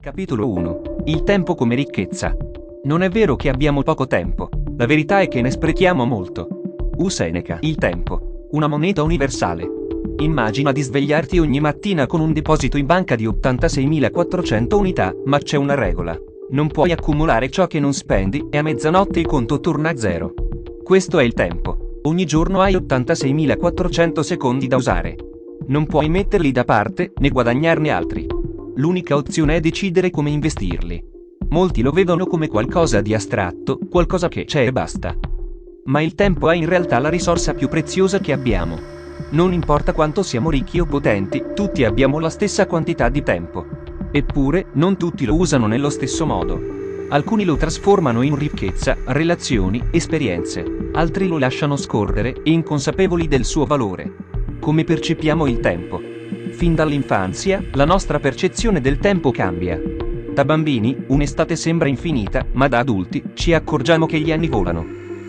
Capitolo 1. Il tempo come ricchezza. Non è vero che abbiamo poco tempo, la verità è che ne sprechiamo molto. Seneca. Il tempo. Una moneta universale. Immagina di svegliarti ogni mattina con un deposito in banca di 86.400 unità, ma c'è una regola. Non puoi accumulare ciò che non spendi e a mezzanotte il conto torna a zero. Questo è il tempo. Ogni giorno hai 86.400 secondi da usare. Non puoi metterli da parte, né guadagnarne altri. L'unica opzione è decidere come investirli. Molti lo vedono come qualcosa di astratto, qualcosa che c'è e basta. Ma il tempo è in realtà la risorsa più preziosa che abbiamo. Non importa quanto siamo ricchi o potenti, tutti abbiamo la stessa quantità di tempo. Eppure, non tutti lo usano nello stesso modo. Alcuni lo trasformano in ricchezza, relazioni, esperienze. Altri lo lasciano scorrere, inconsapevoli del suo valore. Come percepiamo il tempo? Fin dall'infanzia, la nostra percezione del tempo cambia. Da bambini, un'estate sembra infinita, ma da adulti, ci accorgiamo che gli anni volano.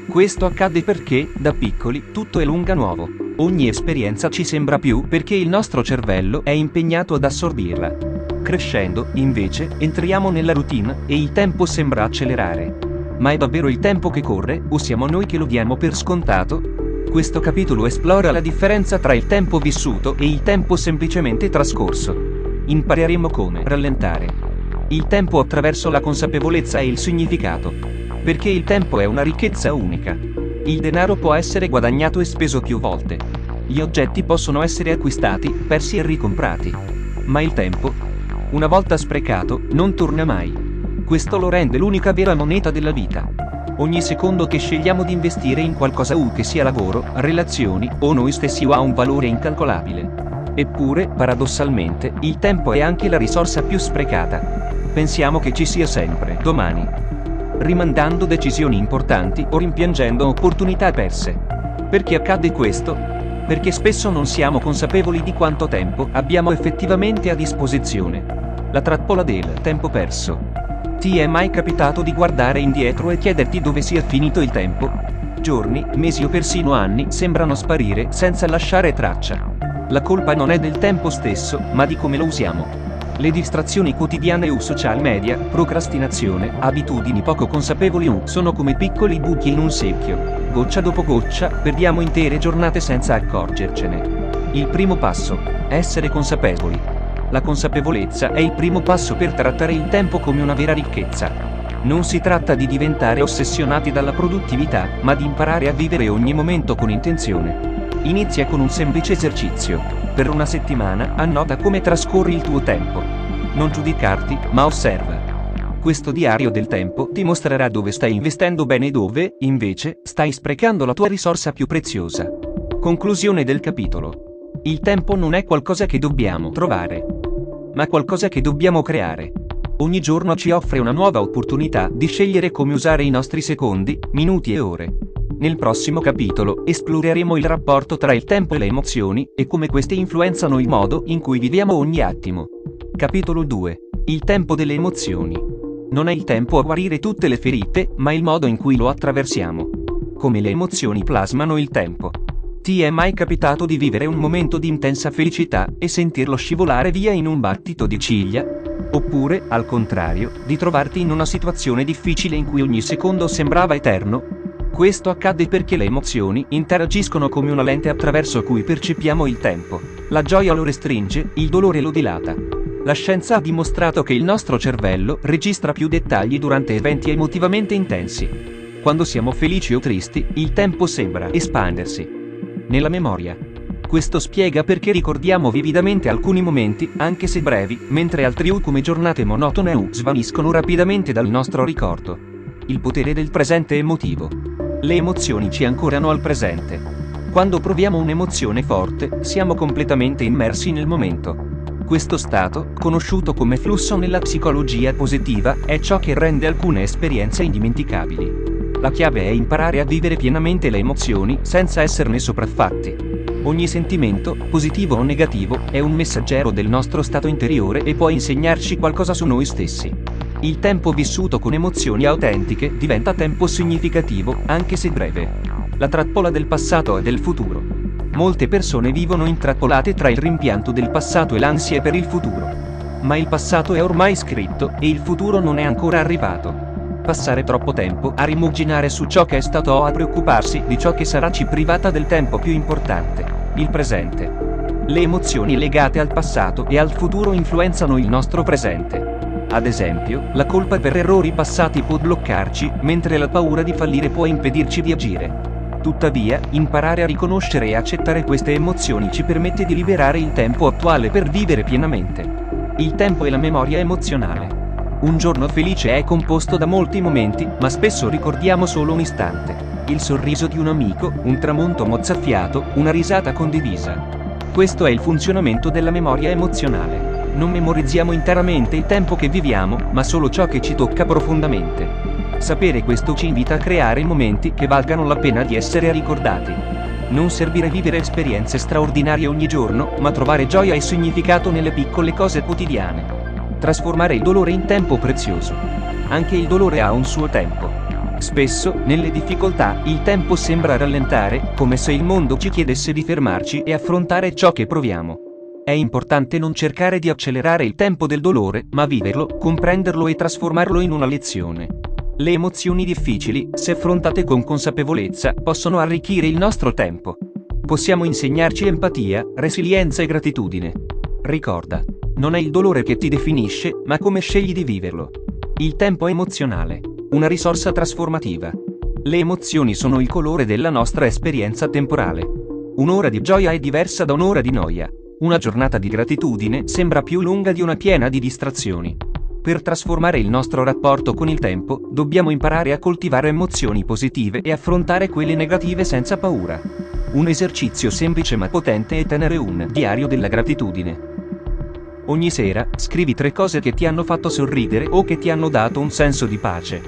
Questo accade perché, da piccoli, tutto è lunga nuovo. Ogni esperienza ci sembra più perché il nostro cervello è impegnato ad assorbirla. Crescendo, invece, entriamo nella routine e il tempo sembra accelerare. Ma è davvero il tempo che corre, o siamo noi che lo diamo per scontato? Questo capitolo esplora la differenza tra il tempo vissuto e il tempo semplicemente trascorso. Impareremo come rallentare il tempo attraverso la consapevolezza e il significato. Perché il tempo è una ricchezza unica. Il denaro può essere guadagnato e speso più volte. Gli oggetti possono essere acquistati, persi e ricomprati. Ma il tempo, una volta sprecato, non torna mai. Questo lo rende l'unica vera moneta della vita. Ogni secondo che scegliamo di investire in qualcosa, che sia lavoro, relazioni o noi stessi, ha un valore incalcolabile. Eppure, paradossalmente, il tempo è anche la risorsa più sprecata. Pensiamo che ci sia sempre domani, rimandando decisioni importanti o rimpiangendo opportunità perse. Perché accade questo? Perché spesso non siamo consapevoli di quanto tempo abbiamo effettivamente a disposizione. La trappola del tempo perso. Ti è mai capitato di guardare indietro e chiederti dove sia finito il tempo? Giorni, mesi o persino anni sembrano sparire senza lasciare traccia. La colpa non è del tempo stesso, ma di come lo usiamo. Le distrazioni quotidiane social media, procrastinazione, abitudini poco consapevoli sono come piccoli buchi in un secchio. Goccia dopo goccia, perdiamo intere giornate senza accorgercene. Il primo passo: essere consapevoli. La consapevolezza è il primo passo per trattare il tempo come una vera ricchezza. Non si tratta di diventare ossessionati dalla produttività, ma di imparare a vivere ogni momento con intenzione. Inizia con un semplice esercizio. Per una settimana, annota come trascorri il tuo tempo. Non giudicarti, ma osserva. Questo diario del tempo ti mostrerà dove stai investendo bene e dove, invece, stai sprecando la tua risorsa più preziosa. Conclusione del capitolo. Il tempo non è qualcosa che dobbiamo trovare, ma qualcosa che dobbiamo creare. Ogni giorno ci offre una nuova opportunità di scegliere come usare i nostri secondi, minuti e ore. Nel prossimo capitolo esploreremo il rapporto tra il tempo e le emozioni e come queste influenzano il modo in cui viviamo ogni attimo. Capitolo 2. Il tempo delle emozioni. Non è il tempo a guarire tutte le ferite, ma il modo in cui lo attraversiamo. Come le emozioni plasmano il tempo. Ti è mai capitato di vivere un momento di intensa felicità e sentirlo scivolare via in un battito di ciglia? Oppure, al contrario, di trovarti in una situazione difficile in cui ogni secondo sembrava eterno? Questo accade perché le emozioni interagiscono come una lente attraverso cui percepiamo il tempo. La gioia lo restringe, il dolore lo dilata. La scienza ha dimostrato che il nostro cervello registra più dettagli durante eventi emotivamente intensi. Quando siamo felici o tristi, il tempo sembra espandersi nella memoria. Questo spiega perché ricordiamo vividamente alcuni momenti, anche se brevi, mentre altri, come giornate monotone, svaniscono rapidamente dal nostro ricordo. Il potere del presente emotivo. Le emozioni ci ancorano al presente. Quando proviamo un'emozione forte, siamo completamente immersi nel momento. Questo stato, conosciuto come flusso nella psicologia positiva, è ciò che rende alcune esperienze indimenticabili. La chiave è imparare a vivere pienamente le emozioni senza esserne sopraffatti. Ogni sentimento, positivo o negativo, è un messaggero del nostro stato interiore e può insegnarci qualcosa su noi stessi. Il tempo vissuto con emozioni autentiche diventa tempo significativo, anche se breve. La trappola del passato e del futuro. Molte persone vivono intrappolate tra il rimpianto del passato e l'ansia per il futuro. Ma il passato è ormai scritto e il futuro non è ancora arrivato. Passare troppo tempo a rimuginare su ciò che è stato o a preoccuparsi di ciò che sarà ci privata del tempo più importante, il presente. Le emozioni legate al passato e al futuro influenzano il nostro presente. Ad esempio, la colpa per errori passati può bloccarci, mentre la paura di fallire può impedirci di agire. Tuttavia, imparare a riconoscere e accettare queste emozioni ci permette di liberare il tempo attuale per vivere pienamente. Il tempo è la memoria emozionale. Un giorno felice è composto da molti momenti, ma spesso ricordiamo solo un istante. Il sorriso di un amico, un tramonto mozzafiato, una risata condivisa. Questo è il funzionamento della memoria emozionale. Non memorizziamo interamente il tempo che viviamo, ma solo ciò che ci tocca profondamente. Sapere questo ci invita a creare momenti che valgano la pena di essere ricordati. Non servire vivere esperienze straordinarie ogni giorno, ma trovare gioia e significato nelle piccole cose quotidiane. Trasformare il dolore in tempo prezioso. Anche il dolore ha un suo tempo. Spesso, nelle difficoltà, il tempo sembra rallentare, come se il mondo ci chiedesse di fermarci e affrontare ciò che proviamo. È importante non cercare di accelerare il tempo del dolore, ma viverlo, comprenderlo e trasformarlo in una lezione. Le emozioni difficili, se affrontate con consapevolezza, possono arricchire il nostro tempo. Possiamo insegnarci empatia, resilienza e gratitudine. Ricorda, non è il dolore che ti definisce, ma come scegli di viverlo. Il tempo emozionale, una risorsa trasformativa. Le emozioni sono il colore della nostra esperienza temporale. Un'ora di gioia è diversa da un'ora di noia. Una giornata di gratitudine sembra più lunga di una piena di distrazioni. Per trasformare il nostro rapporto con il tempo, dobbiamo imparare a coltivare emozioni positive e affrontare quelle negative senza paura. Un esercizio semplice ma potente è tenere un diario della gratitudine. Ogni sera, scrivi 3 cose che ti hanno fatto sorridere o che ti hanno dato un senso di pace.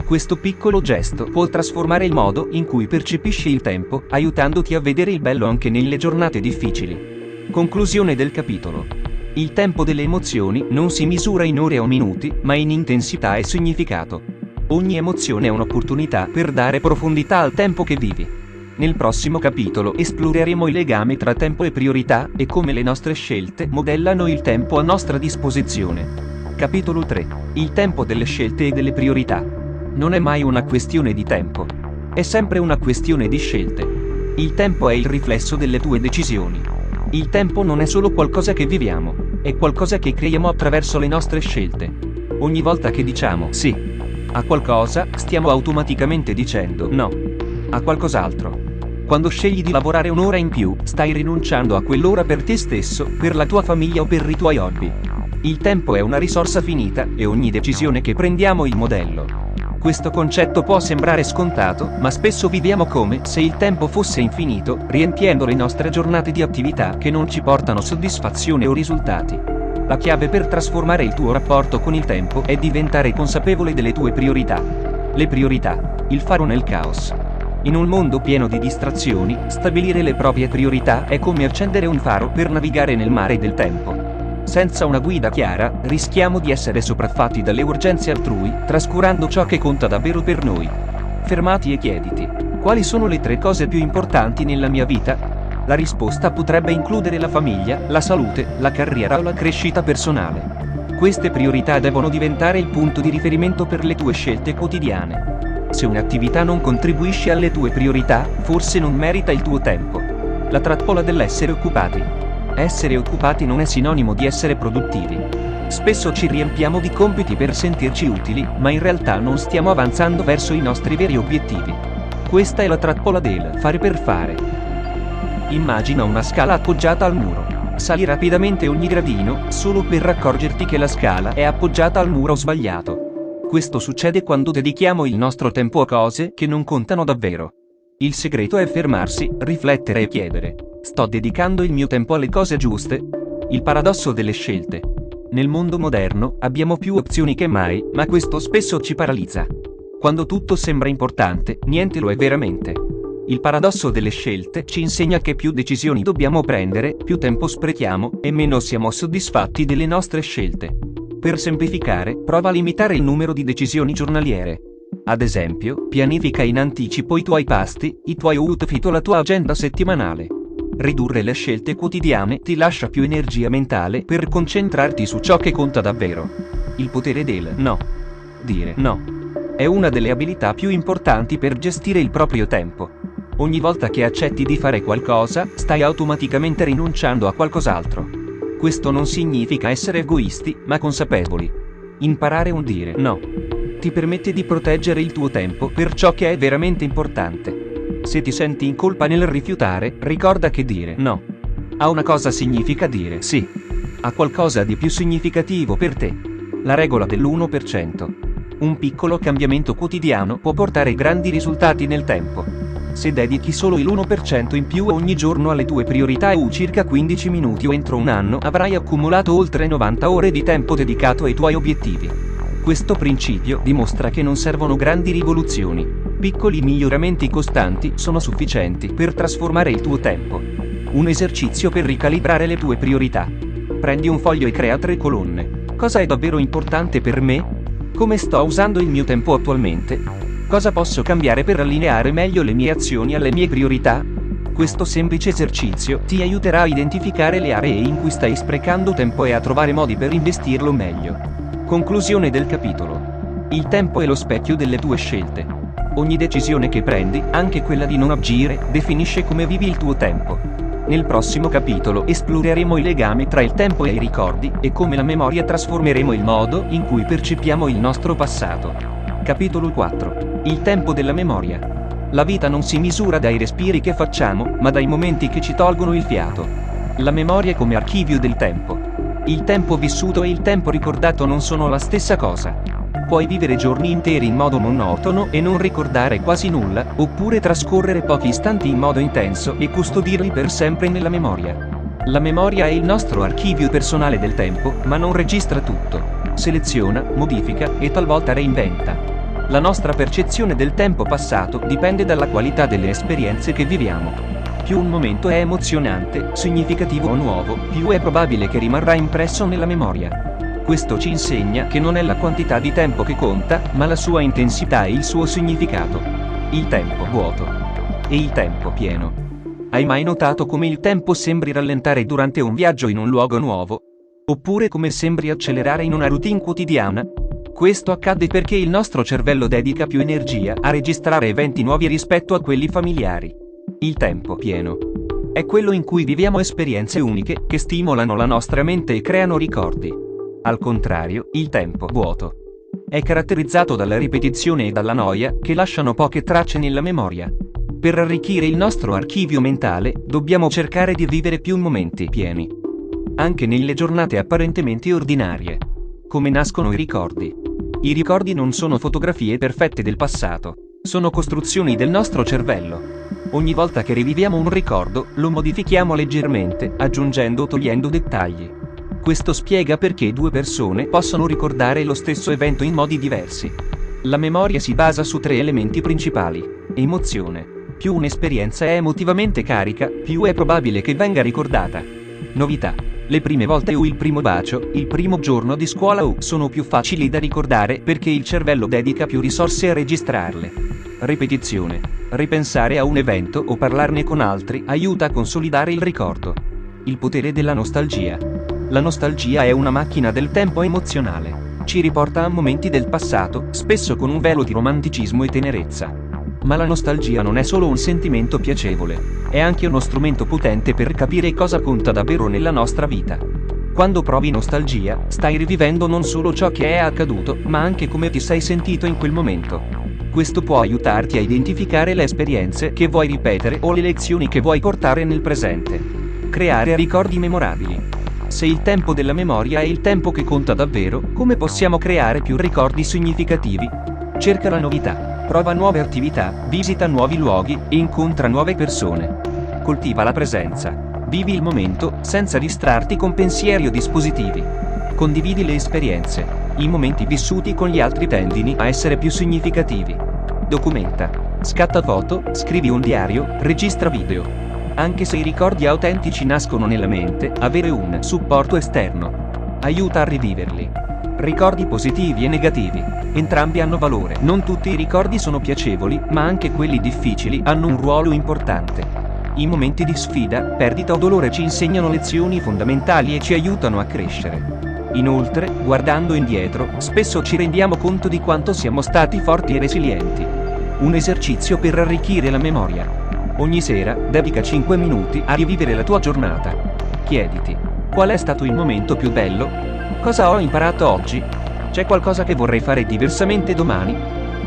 Questo piccolo gesto può trasformare il modo in cui percepisci il tempo, aiutandoti a vedere il bello anche nelle giornate difficili. Conclusione del capitolo. Il tempo delle emozioni non si misura in ore o minuti, ma in intensità e significato. Ogni emozione è un'opportunità per dare profondità al tempo che vivi. Nel prossimo capitolo esploreremo il legame tra tempo e priorità e come le nostre scelte modellano il tempo a nostra disposizione. Capitolo 3. Il tempo delle scelte e delle priorità. Non è mai una questione di tempo. È sempre una questione di scelte. Il tempo è il riflesso delle tue decisioni. Il tempo non è solo qualcosa che viviamo, è qualcosa che creiamo attraverso le nostre scelte. Ogni volta che diciamo sì a qualcosa, stiamo automaticamente dicendo no a qualcos'altro. Quando scegli di lavorare un'ora in più, stai rinunciando a quell'ora per te stesso, per la tua famiglia o per i tuoi hobby. Il tempo è una risorsa finita e ogni decisione che prendiamo è il modello. Questo concetto può sembrare scontato, ma spesso viviamo come se il tempo fosse infinito, riempiendo le nostre giornate di attività che non ci portano soddisfazione o risultati. La chiave per trasformare il tuo rapporto con il tempo è diventare consapevole delle tue priorità. Le priorità, il faro nel caos. In un mondo pieno di distrazioni, stabilire le proprie priorità è come accendere un faro per navigare nel mare del tempo. Senza una guida chiara, rischiamo di essere sopraffatti dalle urgenze altrui, trascurando ciò che conta davvero per noi. Fermati e chiediti: quali sono le 3 cose più importanti nella mia vita? La risposta potrebbe includere la famiglia, la salute, la carriera o la crescita personale. Queste priorità devono diventare il punto di riferimento per le tue scelte quotidiane. Se un'attività non contribuisce alle tue priorità, forse non merita il tuo tempo. La trappola dell'essere occupati. Essere occupati non è sinonimo di essere produttivi. Spesso ci riempiamo di compiti per sentirci utili, ma in realtà non stiamo avanzando verso i nostri veri obiettivi. Questa è la trappola del fare per fare. Immagina una scala appoggiata al muro. Sali rapidamente ogni gradino, solo per accorgerti che la scala è appoggiata al muro sbagliato. Questo succede quando dedichiamo il nostro tempo a cose che non contano davvero. Il segreto è fermarsi, riflettere e chiedere: sto dedicando il mio tempo alle cose giuste? Il paradosso delle scelte. Nel mondo moderno abbiamo più opzioni che mai, ma questo spesso ci paralizza. Quando tutto sembra importante, niente lo è veramente. Il paradosso delle scelte ci insegna che più decisioni dobbiamo prendere, più tempo sprechiamo e meno siamo soddisfatti delle nostre scelte. Per semplificare, prova a limitare il numero di decisioni giornaliere. Ad esempio, pianifica in anticipo i tuoi pasti, i tuoi outfit o la tua agenda settimanale. Ridurre le scelte quotidiane ti lascia più energia mentale per concentrarti su ciò che conta davvero. Il potere del no. Dire no è una delle abilità più importanti per gestire il proprio tempo. Ogni volta che accetti di fare qualcosa, stai automaticamente rinunciando a qualcos'altro. Questo non significa essere egoisti, ma consapevoli. Imparare un dire no ti permette di proteggere il tuo tempo per ciò che è veramente importante. Se ti senti in colpa nel rifiutare, ricorda che dire no a una cosa significa dire sì a qualcosa di più significativo per te. La regola dell'1%. Un piccolo cambiamento quotidiano può portare grandi risultati nel tempo. Se dedichi solo l'1% in più ogni giorno alle tue priorità circa 15 minuti o entro un anno avrai accumulato oltre 90 ore di tempo dedicato ai tuoi obiettivi. Questo principio dimostra che non servono grandi rivoluzioni. Piccoli miglioramenti costanti sono sufficienti per trasformare il tuo tempo. Un esercizio per ricalibrare le tue priorità. Prendi un foglio e crea 3 colonne. Cosa è davvero importante per me? Come sto usando il mio tempo attualmente? Cosa posso cambiare per allineare meglio le mie azioni alle mie priorità? Questo semplice esercizio ti aiuterà a identificare le aree in cui stai sprecando tempo e a trovare modi per investirlo meglio. Conclusione del capitolo. Il tempo è lo specchio delle tue scelte. Ogni decisione che prendi, anche quella di non agire, definisce come vivi il tuo tempo. Nel prossimo capitolo esploreremo i legami tra il tempo e i ricordi e come la memoria trasformeremo il modo in cui percepiamo il nostro passato. Capitolo 4. Il tempo della memoria. La vita non si misura dai respiri che facciamo, ma dai momenti che ci tolgono il fiato. La memoria come archivio del tempo. Il tempo vissuto e il tempo ricordato non sono la stessa cosa. Puoi vivere giorni interi in modo monotono e non ricordare quasi nulla, oppure trascorrere pochi istanti in modo intenso e custodirli per sempre nella memoria. La memoria è il nostro archivio personale del tempo, ma non registra tutto. Seleziona, modifica e talvolta reinventa. La nostra percezione del tempo passato dipende dalla qualità delle esperienze che viviamo. Più un momento è emozionante, significativo o nuovo, più è probabile che rimarrà impresso nella memoria. Questo ci insegna che non è la quantità di tempo che conta, ma la sua intensità e il suo significato. Il tempo vuoto e il tempo pieno. Hai mai notato come il tempo sembri rallentare durante un viaggio in un luogo nuovo? Oppure come sembri accelerare in una routine quotidiana? Questo accade perché il nostro cervello dedica più energia a registrare eventi nuovi rispetto a quelli familiari. Il tempo pieno è quello in cui viviamo esperienze uniche che stimolano la nostra mente e creano ricordi. Al contrario, il tempo vuoto è caratterizzato dalla ripetizione e dalla noia, che lasciano poche tracce nella memoria. Per arricchire il nostro archivio mentale, dobbiamo cercare di vivere più momenti pieni. Anche nelle giornate apparentemente ordinarie. Come nascono i ricordi? I ricordi non sono fotografie perfette del passato, sono costruzioni del nostro cervello. Ogni volta che riviviamo un ricordo, lo modifichiamo leggermente, aggiungendo o togliendo dettagli. Questo spiega perché 2 persone possono ricordare lo stesso evento in modi diversi. La memoria si basa su 3 elementi principali. Emozione. Più un'esperienza è emotivamente carica, più è probabile che venga ricordata. Novità. Le prime volte o il primo bacio, il primo giorno di scuola sono più facili da ricordare perché il cervello dedica più risorse a registrarle. Ripetizione. Ripensare a un evento o parlarne con altri aiuta a consolidare il ricordo. Il potere della nostalgia. La nostalgia è una macchina del tempo emozionale. Ci riporta a momenti del passato, spesso con un velo di romanticismo e tenerezza. Ma la nostalgia non è solo un sentimento piacevole, è anche uno strumento potente per capire cosa conta davvero nella nostra vita. Quando provi nostalgia, stai rivivendo non solo ciò che è accaduto, ma anche come ti sei sentito in quel momento. Questo può aiutarti a identificare le esperienze che vuoi ripetere o le lezioni che vuoi portare nel presente. Creare ricordi memorabili. Se il tempo della memoria è il tempo che conta davvero, come possiamo creare più ricordi significativi? Cerca la novità, prova nuove attività, visita nuovi luoghi e incontra nuove persone. Coltiva la presenza. Vivi il momento, senza distrarti con pensieri o dispositivi. Condividi le esperienze. I momenti vissuti con gli altri tendono a essere più significativi. Documenta. Scatta foto, scrivi un diario, registra video. Anche se i ricordi autentici nascono nella mente, avere un supporto esterno aiuta a riviverli. Ricordi positivi e negativi. Entrambi hanno valore. Non tutti i ricordi sono piacevoli, ma anche quelli difficili hanno un ruolo importante. I momenti di sfida, perdita o dolore ci insegnano lezioni fondamentali e ci aiutano a crescere. Inoltre, guardando indietro, spesso ci rendiamo conto di quanto siamo stati forti e resilienti. Un esercizio per arricchire la memoria. Ogni sera, dedica 5 minuti a rivivere la tua giornata. Chiediti: qual è stato il momento più bello? Cosa ho imparato oggi? C'è qualcosa che vorrei fare diversamente domani?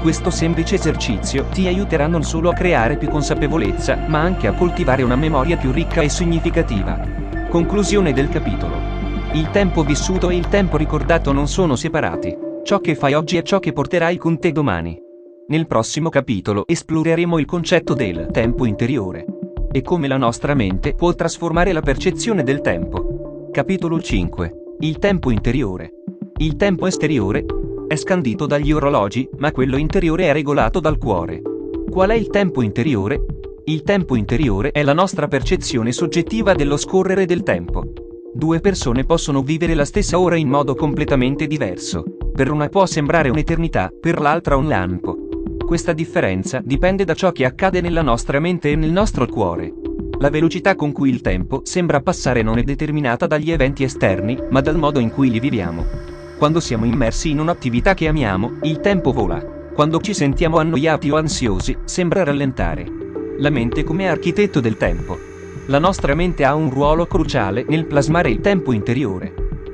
Questo semplice esercizio ti aiuterà non solo a creare più consapevolezza, ma anche a coltivare una memoria più ricca e significativa. Conclusione del capitolo. Il tempo vissuto e il tempo ricordato non sono separati. Ciò che fai oggi è ciò che porterai con te domani. Nel prossimo capitolo esploreremo il concetto del tempo interiore e come la nostra mente può trasformare la percezione del tempo. Capitolo 5. Il tempo interiore. Il tempo esteriore è scandito dagli orologi, ma quello interiore è regolato dal cuore. Qual è il tempo interiore? Il tempo interiore è la nostra percezione soggettiva dello scorrere del tempo. Due persone possono vivere la stessa ora in modo completamente diverso. Per una può sembrare un'eternità, per l'altra un lampo. Questa differenza dipende da ciò che accade nella nostra mente e nel nostro cuore. La velocità con cui il tempo sembra passare non è determinata dagli eventi esterni, ma dal modo in cui li viviamo. Quando siamo immersi in un'attività che amiamo, il tempo vola. Quando ci sentiamo annoiati o ansiosi, sembra rallentare. La mente come architetto del tempo. La nostra mente ha un ruolo cruciale nel plasmare il tempo interiore.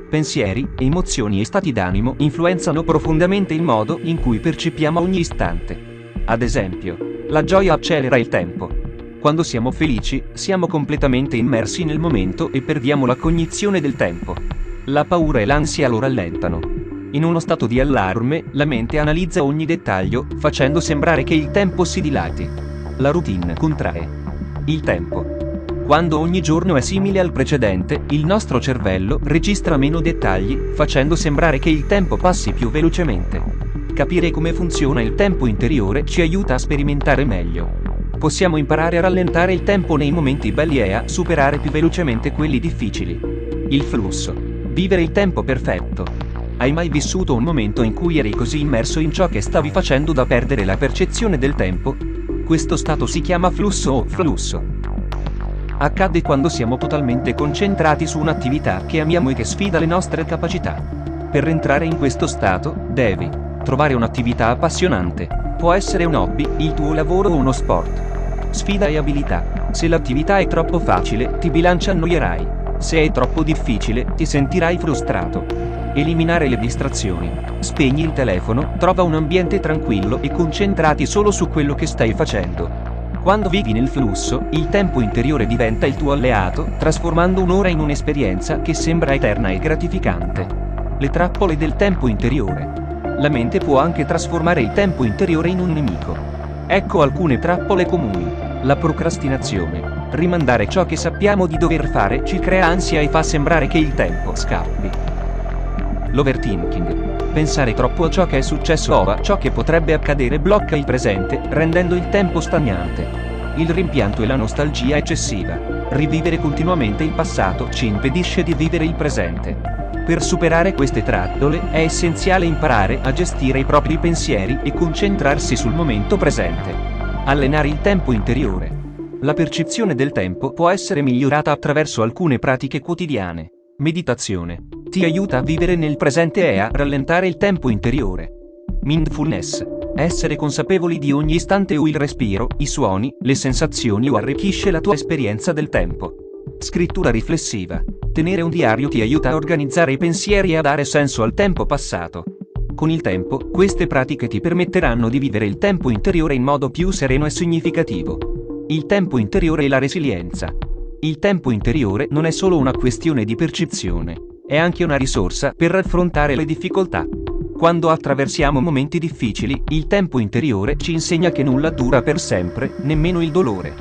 Pensieri, emozioni e stati d'animo influenzano profondamente il modo in cui percepiamo ogni istante. Ad esempio, la gioia accelera il tempo. Quando siamo felici, siamo completamente immersi nel momento e perdiamo la cognizione del tempo. La paura e l'ansia lo rallentano. In uno stato di allarme, la mente analizza ogni dettaglio, facendo sembrare che il tempo si dilati. La routine contrae il tempo. Quando ogni giorno è simile al precedente, il nostro cervello registra meno dettagli, facendo sembrare che il tempo passi più velocemente. Capire come funziona il tempo interiore ci aiuta a sperimentare meglio. Possiamo imparare a rallentare il tempo nei momenti belli e a superare più velocemente quelli difficili. Il flusso. Vivere il tempo perfetto. Hai mai vissuto un momento in cui eri così immerso in ciò che stavi facendo da perdere la percezione del tempo? Questo stato si chiama flusso o flusso. Accade quando siamo totalmente concentrati su un'attività che amiamo e che sfida le nostre capacità. Per entrare in questo stato, devi trovare un'attività appassionante. Può essere un hobby, il tuo lavoro o uno sport. Sfida e abilità. Se l'attività è troppo facile, ti bilancia annoierai. Se è troppo difficile, ti sentirai frustrato. Eliminare le distrazioni. Spegni il telefono, trova un ambiente tranquillo e concentrati solo su quello che stai facendo. Quando vivi nel flusso, il tempo interiore diventa il tuo alleato, trasformando un'ora in un'esperienza che sembra eterna e gratificante. Le trappole del tempo interiore. La mente può anche trasformare il tempo interiore in un nemico. Ecco alcune trappole comuni. La procrastinazione. Rimandare ciò che sappiamo di dover fare ci crea ansia e fa sembrare che il tempo scappi. L'overthinking. Pensare troppo a ciò che è successo o a ciò che potrebbe accadere blocca il presente, rendendo il tempo stagnante. Il rimpianto e la nostalgia eccessiva. Rivivere continuamente il passato ci impedisce di vivere il presente. Per superare queste trappole è essenziale imparare a gestire i propri pensieri e concentrarsi sul momento presente. Allenare il tempo interiore. La percezione del tempo può essere migliorata attraverso alcune pratiche quotidiane. Meditazione. Ti aiuta a vivere nel presente e a rallentare il tempo interiore. Mindfulness. Essere consapevoli di ogni istante o il respiro, i suoni, le sensazioni o arricchisce la tua esperienza del tempo. Scrittura riflessiva. Tenere un diario ti aiuta a organizzare i pensieri e a dare senso al tempo passato. Con il tempo, queste pratiche ti permetteranno di vivere il tempo interiore in modo più sereno e significativo. Il tempo interiore e la resilienza. Il tempo interiore non è solo una questione di percezione, è anche una risorsa per affrontare le difficoltà. Quando attraversiamo momenti difficili, il tempo interiore ci insegna che nulla dura per sempre, nemmeno il dolore.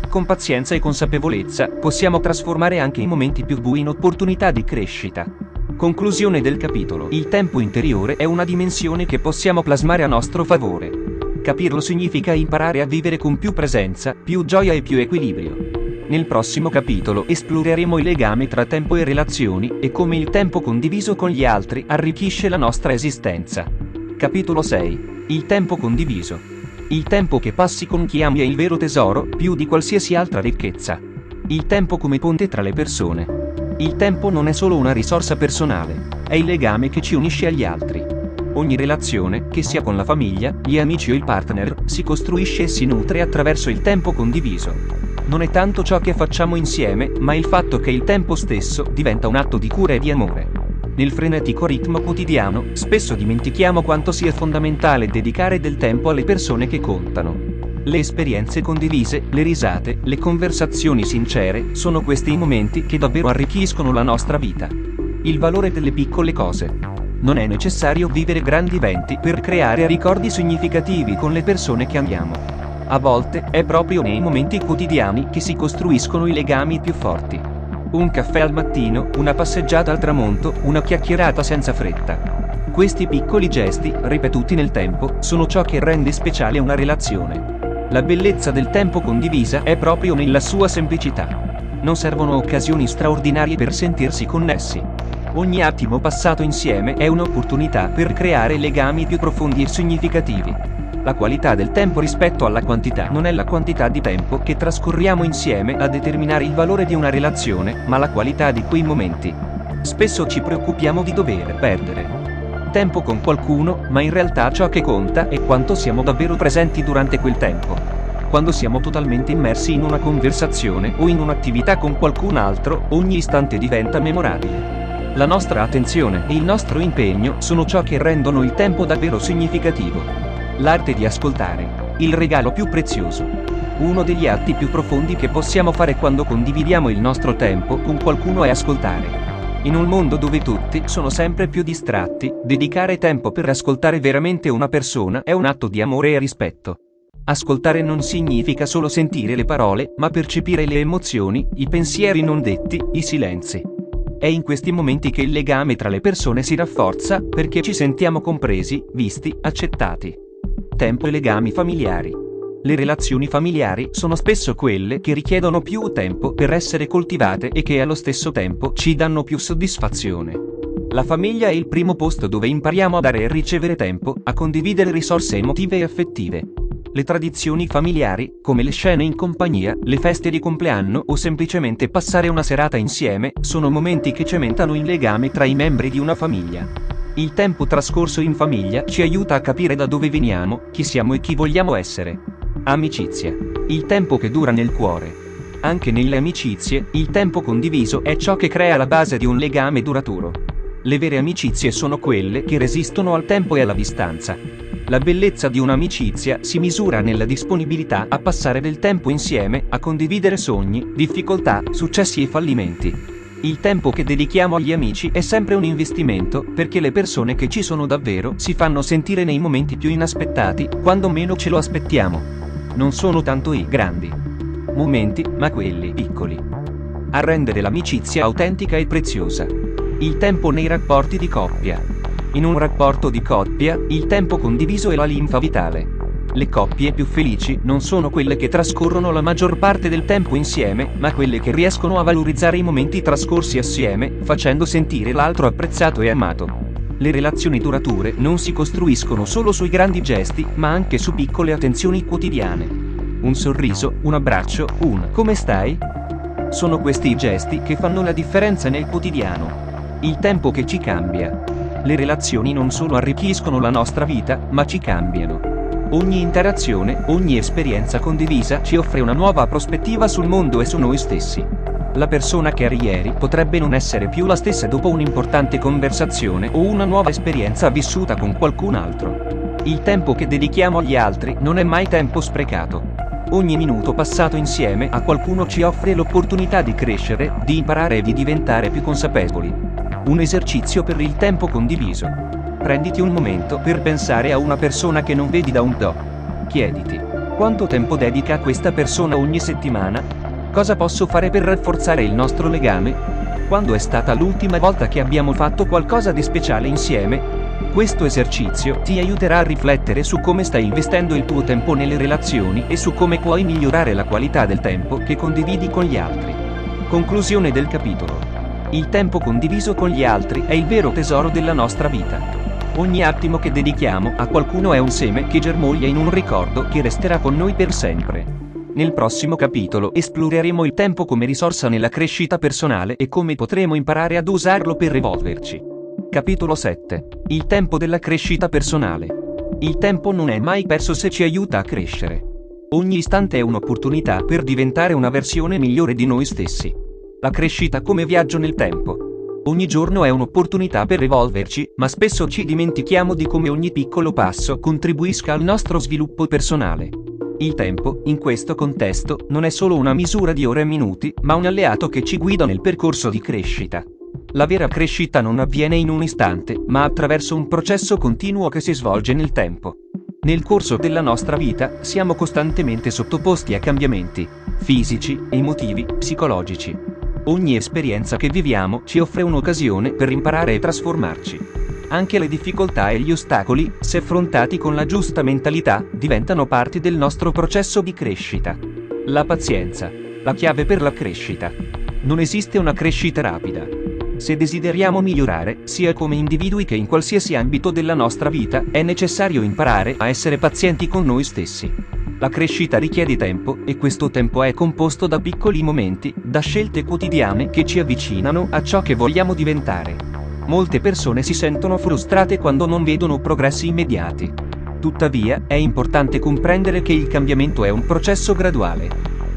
Con pazienza e consapevolezza, possiamo trasformare anche i momenti più bui in opportunità di crescita. Conclusione del capitolo. Il tempo interiore è una dimensione che possiamo plasmare a nostro favore. Capirlo significa imparare a vivere con più presenza, più gioia e più equilibrio. Nel prossimo capitolo esploreremo il legame tra tempo e relazioni e come il tempo condiviso con gli altri arricchisce la nostra esistenza. Capitolo 6. Il tempo condiviso. Il tempo che passi con chi ami è il vero tesoro, più di qualsiasi altra ricchezza. Il tempo come ponte tra le persone. Il tempo non è solo una risorsa personale, è il legame che ci unisce agli altri. Ogni relazione, che sia con la famiglia, gli amici o il partner, si costruisce e si nutre attraverso il tempo condiviso. Non è tanto ciò che facciamo insieme, ma il fatto che il tempo stesso diventa un atto di cura e di amore. Nel frenetico ritmo quotidiano, spesso dimentichiamo quanto sia fondamentale dedicare del tempo alle persone che contano. Le esperienze condivise, le risate, le conversazioni sincere, sono questi i momenti che davvero arricchiscono la nostra vita. Il valore delle piccole cose. Non è necessario vivere grandi eventi per creare ricordi significativi con le persone che amiamo. A volte, è proprio nei momenti quotidiani che si costruiscono i legami più forti. Un caffè al mattino, una passeggiata al tramonto, una chiacchierata senza fretta. Questi piccoli gesti, ripetuti nel tempo, sono ciò che rende speciale una relazione. La bellezza del tempo condivisa è proprio nella sua semplicità. Non servono occasioni straordinarie per sentirsi connessi. Ogni attimo passato insieme è un'opportunità per creare legami più profondi e significativi. La qualità del tempo rispetto alla quantità non è la quantità di tempo che trascorriamo insieme a determinare il valore di una relazione, ma la qualità di quei momenti. Spesso ci preoccupiamo di dover perdere tempo con qualcuno, ma in realtà ciò che conta è quanto siamo davvero presenti durante quel tempo. Quando siamo totalmente immersi in una conversazione o in un'attività con qualcun altro, ogni istante diventa memorabile. La nostra attenzione e il nostro impegno sono ciò che rendono il tempo davvero significativo. L'arte di ascoltare. Il regalo più prezioso. Uno degli atti più profondi che possiamo fare quando condividiamo il nostro tempo con qualcuno è ascoltare. In un mondo dove tutti sono sempre più distratti, dedicare tempo per ascoltare veramente una persona è un atto di amore e rispetto. Ascoltare non significa solo sentire le parole, ma percepire le emozioni, i pensieri non detti, i silenzi. È in questi momenti che il legame tra le persone si rafforza, perché ci sentiamo compresi, visti, accettati. Tempo e legami familiari. Le relazioni familiari sono spesso quelle che richiedono più tempo per essere coltivate e che allo stesso tempo ci danno più soddisfazione. La famiglia è il primo posto dove impariamo a dare e ricevere tempo, a condividere risorse emotive e affettive. Le tradizioni familiari, come le scene in compagnia, le feste di compleanno o semplicemente passare una serata insieme, sono momenti che cementano il legame tra i membri di una famiglia. Il tempo trascorso in famiglia ci aiuta a capire da dove veniamo, chi siamo e chi vogliamo essere. Amicizia. Il tempo che dura nel cuore. Anche nelle amicizie, il tempo condiviso è ciò che crea la base di un legame duraturo. Le vere amicizie sono quelle che resistono al tempo e alla distanza. La bellezza di un'amicizia si misura nella disponibilità a passare del tempo insieme, a condividere sogni, difficoltà, successi e fallimenti. Il tempo che dedichiamo agli amici è sempre un investimento, perché le persone che ci sono davvero si fanno sentire nei momenti più inaspettati, quando meno ce lo aspettiamo. Non sono tanto i grandi momenti, ma quelli piccoli a rendere l'amicizia autentica e preziosa. Il tempo nei rapporti di coppia. In un rapporto di coppia, il tempo condiviso è la linfa vitale. Le coppie più felici non sono quelle che trascorrono la maggior parte del tempo insieme, ma quelle che riescono a valorizzare i momenti trascorsi assieme, facendo sentire l'altro apprezzato e amato. Le relazioni durature non si costruiscono solo sui grandi gesti, ma anche su piccole attenzioni quotidiane. Un sorriso, un abbraccio, un "come stai?" Sono questi i gesti che fanno la differenza nel quotidiano. Il tempo che ci cambia. Le relazioni non solo arricchiscono la nostra vita, ma ci cambiano. Ogni interazione, ogni esperienza condivisa ci offre una nuova prospettiva sul mondo e su noi stessi. La persona che eri ieri potrebbe non essere più la stessa dopo un'importante conversazione o una nuova esperienza vissuta con qualcun altro. Il tempo che dedichiamo agli altri non è mai tempo sprecato. Ogni minuto passato insieme a qualcuno ci offre l'opportunità di crescere, di imparare e di diventare più consapevoli. Un esercizio per il tempo condiviso. Prenditi un momento per pensare a una persona che non vedi da un po'. Chiediti: quanto tempo dedica a questa persona ogni settimana? Cosa posso fare per rafforzare il nostro legame? Quando è stata l'ultima volta che abbiamo fatto qualcosa di speciale insieme? Questo esercizio ti aiuterà a riflettere su come stai investendo il tuo tempo nelle relazioni e su come puoi migliorare la qualità del tempo che condividi con gli altri. Conclusione del capitolo. Il tempo condiviso con gli altri è il vero tesoro della nostra vita. Ogni attimo che dedichiamo a qualcuno è un seme che germoglia in un ricordo che resterà con noi per sempre. Nel prossimo capitolo esploreremo il tempo come risorsa nella crescita personale e come potremo imparare ad usarlo per evolverci. Capitolo 7. Il tempo della crescita personale. Il tempo non è mai perso se ci aiuta a crescere. Ogni istante è un'opportunità per diventare una versione migliore di noi stessi. La crescita come viaggio nel tempo. Ogni giorno è un'opportunità per evolverci, ma spesso ci dimentichiamo di come ogni piccolo passo contribuisca al nostro sviluppo personale. Il tempo, in questo contesto, non è solo una misura di ore e minuti, ma un alleato che ci guida nel percorso di crescita. La vera crescita non avviene in un istante, ma attraverso un processo continuo che si svolge nel tempo. Nel corso della nostra vita, siamo costantemente sottoposti a cambiamenti fisici, emotivi, psicologici. Ogni esperienza che viviamo ci offre un'occasione per imparare e trasformarci. Anche le difficoltà e gli ostacoli, se affrontati con la giusta mentalità, diventano parte del nostro processo di crescita. La pazienza, la chiave per la crescita. Non esiste una crescita rapida. Se desideriamo migliorare, sia come individui che in qualsiasi ambito della nostra vita, è necessario imparare a essere pazienti con noi stessi. La crescita richiede tempo, e questo tempo è composto da piccoli momenti, da scelte quotidiane che ci avvicinano a ciò che vogliamo diventare. Molte persone si sentono frustrate quando non vedono progressi immediati. Tuttavia, è importante comprendere che il cambiamento è un processo graduale.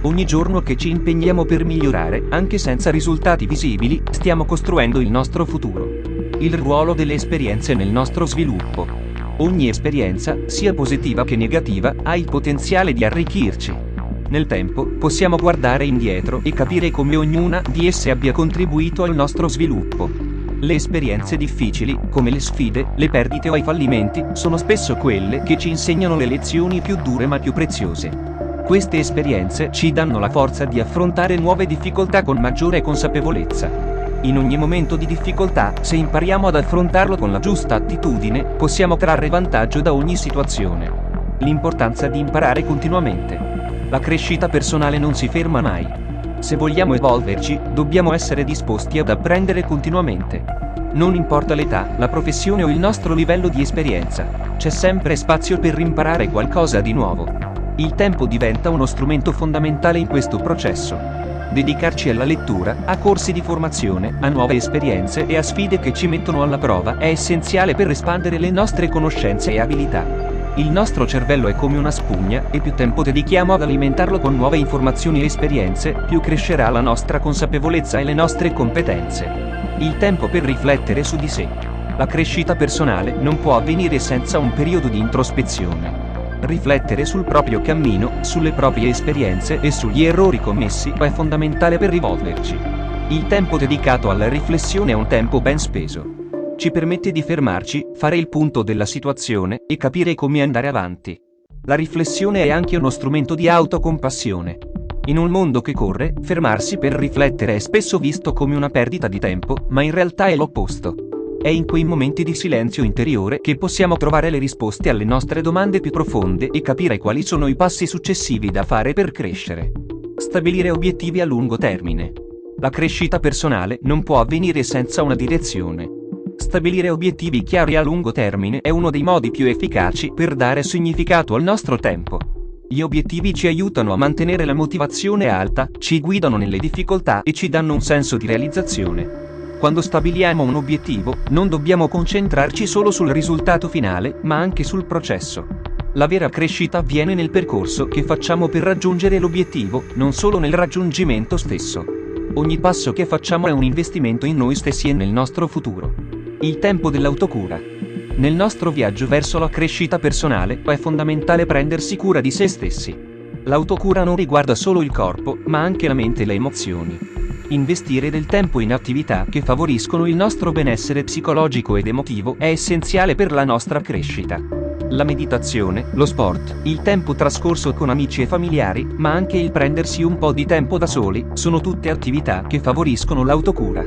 Ogni giorno che ci impegniamo per migliorare, anche senza risultati visibili, stiamo costruendo il nostro futuro. Il ruolo delle esperienze nel nostro sviluppo. Ogni esperienza, sia positiva che negativa, ha il potenziale di arricchirci. Nel tempo, possiamo guardare indietro e capire come ognuna di esse abbia contribuito al nostro sviluppo. Le esperienze difficili, come le sfide, le perdite o i fallimenti, sono spesso quelle che ci insegnano le lezioni più dure ma più preziose. Queste esperienze ci danno la forza di affrontare nuove difficoltà con maggiore consapevolezza. In ogni momento di difficoltà, se impariamo ad affrontarlo con la giusta attitudine, possiamo trarre vantaggio da ogni situazione. L'importanza di imparare continuamente. La crescita personale non si ferma mai. Se vogliamo evolverci, dobbiamo essere disposti ad apprendere continuamente. Non importa l'età, la professione o il nostro livello di esperienza, c'è sempre spazio per imparare qualcosa di nuovo. Il tempo diventa uno strumento fondamentale in questo processo. Dedicarci alla lettura, a corsi di formazione, a nuove esperienze e a sfide che ci mettono alla prova è essenziale per espandere le nostre conoscenze e abilità. Il nostro cervello è come una spugna, e più tempo dedichiamo ad alimentarlo con nuove informazioni e esperienze, più crescerà la nostra consapevolezza e le nostre competenze. Il tempo per riflettere su di sé. La crescita personale non può avvenire senza un periodo di introspezione. Riflettere sul proprio cammino, sulle proprie esperienze e sugli errori commessi è fondamentale per rivolverci. Il tempo dedicato alla riflessione è un tempo ben speso. Ci permette di fermarci, fare il punto della situazione e capire come andare avanti. La riflessione è anche uno strumento di autocompassione. In un mondo che corre, fermarsi per riflettere è spesso visto come una perdita di tempo, ma in realtà è l'opposto. È in quei momenti di silenzio interiore che possiamo trovare le risposte alle nostre domande più profonde e capire quali sono i passi successivi da fare per crescere. Stabilire obiettivi a lungo termine. La crescita personale non può avvenire senza una direzione. Stabilire obiettivi chiari a lungo termine è uno dei modi più efficaci per dare significato al nostro tempo. Gli obiettivi ci aiutano a mantenere la motivazione alta, ci guidano nelle difficoltà e ci danno un senso di realizzazione. Quando stabiliamo un obiettivo, non dobbiamo concentrarci solo sul risultato finale, ma anche sul processo. La vera crescita avviene nel percorso che facciamo per raggiungere l'obiettivo, non solo nel raggiungimento stesso. Ogni passo che facciamo è un investimento in noi stessi e nel nostro futuro. Il tempo dell'autocura. Nel nostro viaggio verso la crescita personale è fondamentale prendersi cura di se stessi. L'autocura non riguarda solo il corpo, ma anche la mente e le emozioni. Investire del tempo in attività che favoriscono il nostro benessere psicologico ed emotivo è essenziale per la nostra crescita. La meditazione, lo sport, il tempo trascorso con amici e familiari, ma anche il prendersi un po' di tempo da soli, sono tutte attività che favoriscono l'autocura.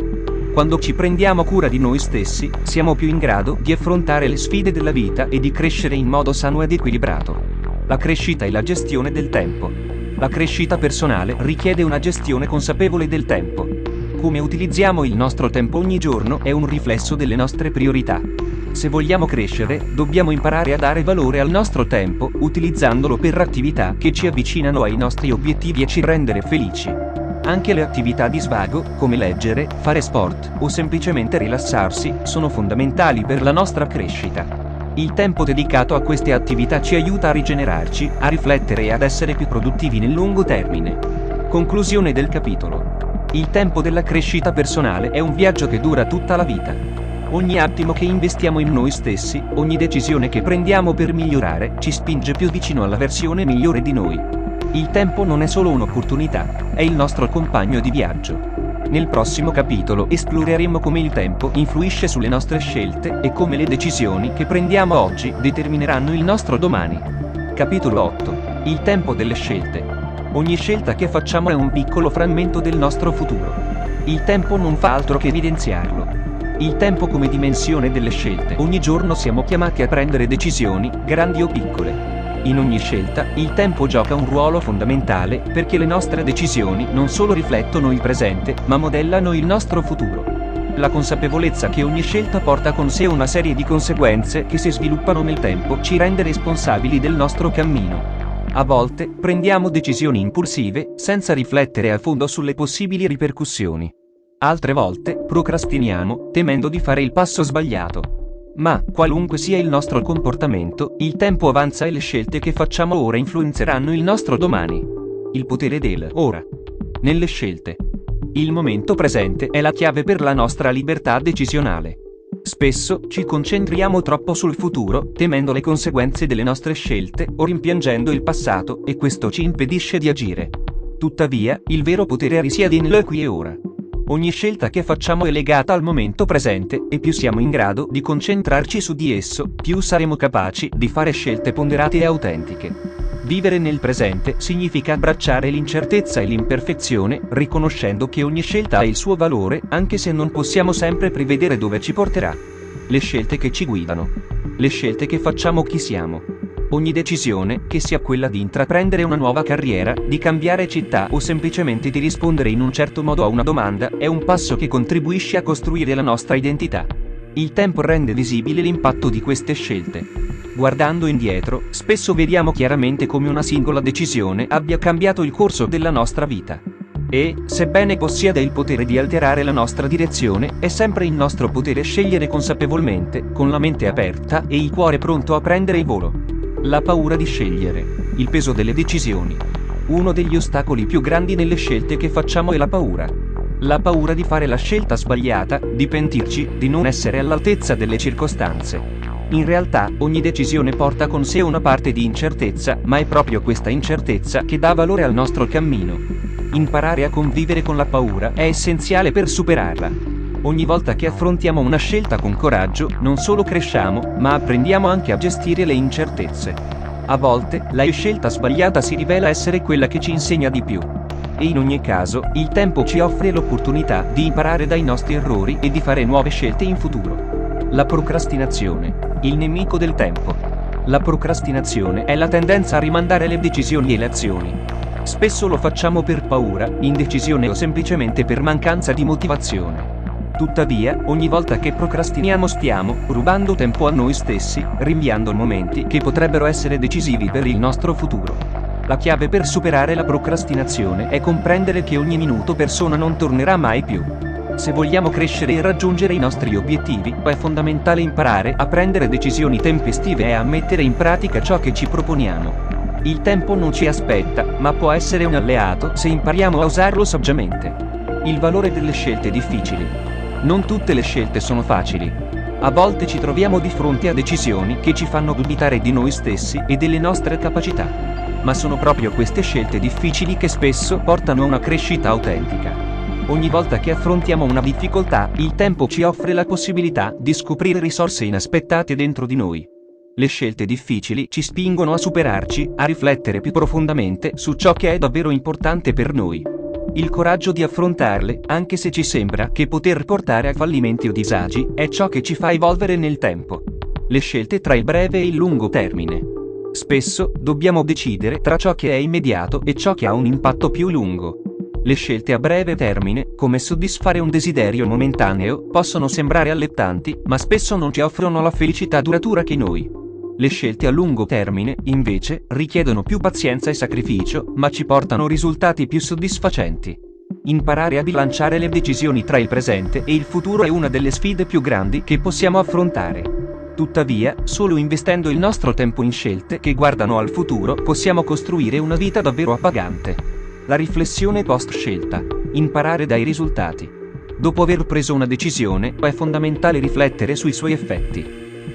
Quando ci prendiamo cura di noi stessi, siamo più in grado di affrontare le sfide della vita e di crescere in modo sano ed equilibrato. La crescita e la gestione del tempo. La crescita personale richiede una gestione consapevole del tempo. Come utilizziamo il nostro tempo ogni giorno è un riflesso delle nostre priorità. Se vogliamo crescere, dobbiamo imparare a dare valore al nostro tempo, utilizzandolo per attività che ci avvicinano ai nostri obiettivi e ci rendere felici. Anche le attività di svago, come leggere, fare sport o semplicemente rilassarsi, sono fondamentali per la nostra crescita. Il tempo dedicato a queste attività ci aiuta a rigenerarci, a riflettere e ad essere più produttivi nel lungo termine. Conclusione del capitolo. Il tempo della crescita personale è un viaggio che dura tutta la vita. Ogni attimo che investiamo in noi stessi, ogni decisione che prendiamo per migliorare, ci spinge più vicino alla versione migliore di noi. Il tempo non è solo un'opportunità, è il nostro compagno di viaggio. Nel prossimo capitolo esploreremo come il tempo influisce sulle nostre scelte e come le decisioni che prendiamo oggi determineranno il nostro domani. Capitolo 8. Il tempo delle scelte. Ogni scelta che facciamo è un piccolo frammento del nostro futuro. Il tempo non fa altro che evidenziarlo. Il tempo come dimensione delle scelte. Ogni giorno siamo chiamati a prendere decisioni, grandi o piccole. In ogni scelta, il tempo gioca un ruolo fondamentale perché le nostre decisioni non solo riflettono il presente, ma modellano il nostro futuro. La consapevolezza che ogni scelta porta con sé una serie di conseguenze che si sviluppano nel tempo ci rende responsabili del nostro cammino. A volte, prendiamo decisioni impulsive, senza riflettere a fondo sulle possibili ripercussioni. Altre volte, procrastiniamo, temendo di fare il passo sbagliato. Ma, qualunque sia il nostro comportamento, il tempo avanza e le scelte che facciamo ora influenzeranno il nostro domani. Il potere del ora. Nelle scelte. Il momento presente è la chiave per la nostra libertà decisionale. Spesso ci concentriamo troppo sul futuro, temendo le conseguenze delle nostre scelte o rimpiangendo il passato, e questo ci impedisce di agire. Tuttavia, il vero potere risiede nel qui e ora. Ogni scelta che facciamo è legata al momento presente, e più siamo in grado di concentrarci su di esso, più saremo capaci di fare scelte ponderate e autentiche. Vivere nel presente significa abbracciare l'incertezza e l'imperfezione, riconoscendo che ogni scelta ha il suo valore, anche se non possiamo sempre prevedere dove ci porterà. Le scelte che ci guidano. Le scelte che facciamo chi siamo. Ogni decisione, che sia quella di intraprendere una nuova carriera, di cambiare città o semplicemente di rispondere in un certo modo a una domanda, è un passo che contribuisce a costruire la nostra identità. Il tempo rende visibile l'impatto di queste scelte. Guardando indietro, spesso vediamo chiaramente come una singola decisione abbia cambiato il corso della nostra vita. E, sebbene possieda il potere di alterare la nostra direzione, è sempre in nostro potere scegliere consapevolmente, con la mente aperta e il cuore pronto a prendere il volo. La paura di scegliere. Il peso delle decisioni. Uno degli ostacoli più grandi nelle scelte che facciamo è la paura. La paura di fare la scelta sbagliata, di pentirci, di non essere all'altezza delle circostanze. In realtà, ogni decisione porta con sé una parte di incertezza, ma è proprio questa incertezza che dà valore al nostro cammino. Imparare a convivere con la paura è essenziale per superarla. Ogni volta che affrontiamo una scelta con coraggio, non solo cresciamo, ma apprendiamo anche a gestire le incertezze. A volte, la scelta sbagliata si rivela essere quella che ci insegna di più. E in ogni caso, il tempo ci offre l'opportunità di imparare dai nostri errori e di fare nuove scelte in futuro. La procrastinazione. Il nemico del tempo. La procrastinazione è la tendenza a rimandare le decisioni e le azioni. Spesso lo facciamo per paura, indecisione o semplicemente per mancanza di motivazione. Tuttavia, ogni volta che procrastiniamo stiamo rubando tempo a noi stessi, rinviando momenti che potrebbero essere decisivi per il nostro futuro. La chiave per superare la procrastinazione è comprendere che ogni minuto persona non tornerà mai più. Se vogliamo crescere e raggiungere i nostri obiettivi, è fondamentale imparare a prendere decisioni tempestive e a mettere in pratica ciò che ci proponiamo. Il tempo non ci aspetta, ma può essere un alleato se impariamo a usarlo saggiamente. Il valore delle scelte difficili. Non tutte le scelte sono facili. A volte ci troviamo di fronte a decisioni che ci fanno dubitare di noi stessi e delle nostre capacità. Ma sono proprio queste scelte difficili che spesso portano a una crescita autentica. Ogni volta che affrontiamo una difficoltà, il tempo ci offre la possibilità di scoprire risorse inaspettate dentro di noi. Le scelte difficili ci spingono a superarci, a riflettere più profondamente su ciò che è davvero importante per noi. Il coraggio di affrontarle, anche se ci sembra che poter portare a fallimenti o disagi, è ciò che ci fa evolvere nel tempo. Le scelte tra il breve e il lungo termine. Spesso, dobbiamo decidere tra ciò che è immediato e ciò che ha un impatto più lungo. Le scelte a breve termine, come soddisfare un desiderio momentaneo, possono sembrare allettanti, ma spesso non ci offrono la felicità duratura che noi. Le scelte a lungo termine, invece, richiedono più pazienza e sacrificio, ma ci portano risultati più soddisfacenti. Imparare a bilanciare le decisioni tra il presente e il futuro è una delle sfide più grandi che possiamo affrontare. Tuttavia, solo investendo il nostro tempo in scelte che guardano al futuro, possiamo costruire una vita davvero appagante. La riflessione post-scelta. Imparare dai risultati. Dopo aver preso una decisione, è fondamentale riflettere sui suoi effetti.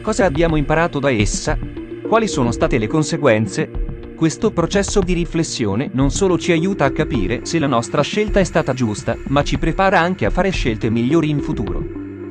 Cosa abbiamo imparato da essa? Quali sono state le conseguenze? Questo processo di riflessione non solo ci aiuta a capire se la nostra scelta è stata giusta, ma ci prepara anche a fare scelte migliori in futuro.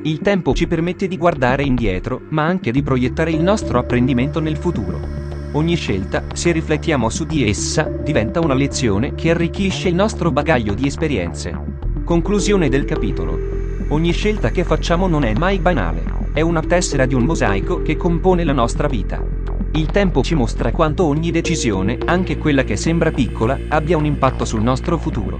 Il tempo ci permette di guardare indietro, ma anche di proiettare il nostro apprendimento nel futuro. Ogni scelta, se riflettiamo su di essa, diventa una lezione che arricchisce il nostro bagaglio di esperienze. Conclusione del capitolo. Ogni scelta che facciamo non è mai banale. È una tessera di un mosaico che compone la nostra vita. Il tempo ci mostra quanto ogni decisione, anche quella che sembra piccola, abbia un impatto sul nostro futuro.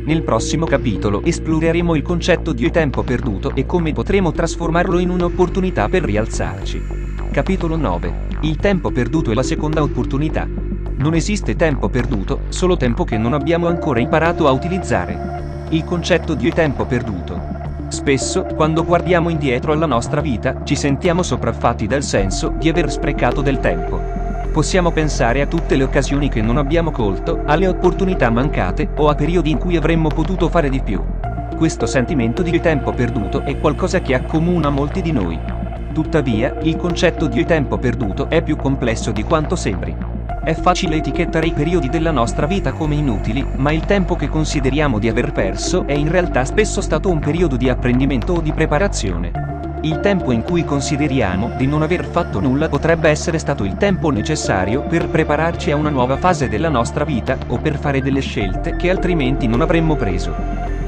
Nel prossimo capitolo esploreremo il concetto di tempo perduto e come potremo trasformarlo in un'opportunità per rialzarci. Capitolo 9. Il tempo perduto e la seconda opportunità. Non esiste tempo perduto, solo tempo che non abbiamo ancora imparato a utilizzare. Il concetto di tempo perduto. Spesso, quando guardiamo indietro alla nostra vita, ci sentiamo sopraffatti dal senso di aver sprecato del tempo. Possiamo pensare a tutte le occasioni che non abbiamo colto, alle opportunità mancate, o a periodi in cui avremmo potuto fare di più. Questo sentimento di tempo perduto è qualcosa che accomuna molti di noi. Tuttavia, il concetto di tempo perduto è più complesso di quanto sembri. È facile etichettare i periodi della nostra vita come inutili, ma il tempo che consideriamo di aver perso è in realtà spesso stato un periodo di apprendimento o di preparazione. Il tempo in cui consideriamo di non aver fatto nulla potrebbe essere stato il tempo necessario per prepararci a una nuova fase della nostra vita, o per fare delle scelte che altrimenti non avremmo preso.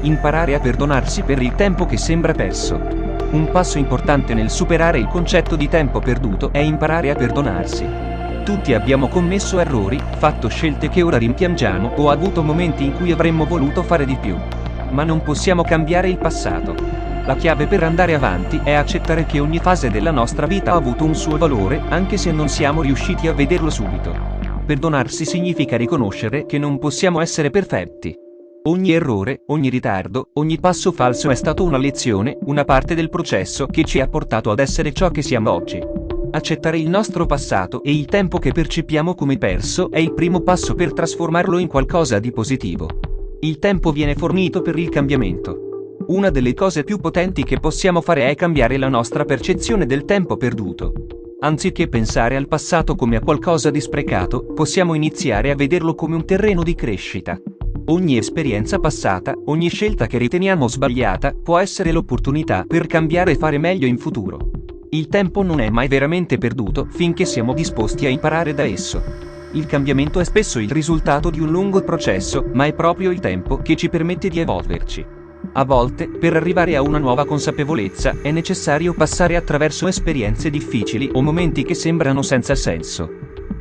Imparare a perdonarsi per il tempo che sembra perso. Un passo importante nel superare il concetto di tempo perduto è imparare a perdonarsi. Tutti abbiamo commesso errori, fatto scelte che ora rimpiangiamo o avuto momenti in cui avremmo voluto fare di più. Ma non possiamo cambiare il passato. La chiave per andare avanti è accettare che ogni fase della nostra vita ha avuto un suo valore, anche se non siamo riusciti a vederlo subito. Perdonarsi significa riconoscere che non possiamo essere perfetti. Ogni errore, ogni ritardo, ogni passo falso è stato una lezione, una parte del processo che ci ha portato ad essere ciò che siamo oggi. Accettare il nostro passato e il tempo che percepiamo come perso è il primo passo per trasformarlo in qualcosa di positivo. Il tempo viene fornito per il cambiamento. Una delle cose più potenti che possiamo fare è cambiare la nostra percezione del tempo perduto. Anziché pensare al passato come a qualcosa di sprecato, possiamo iniziare a vederlo come un terreno di crescita. Ogni esperienza passata, ogni scelta che riteniamo sbagliata, può essere l'opportunità per cambiare e fare meglio in futuro. Il tempo non è mai veramente perduto finché siamo disposti a imparare da esso. Il cambiamento è spesso il risultato di un lungo processo, ma è proprio il tempo che ci permette di evolverci. A volte, per arrivare a una nuova consapevolezza, è necessario passare attraverso esperienze difficili o momenti che sembrano senza senso.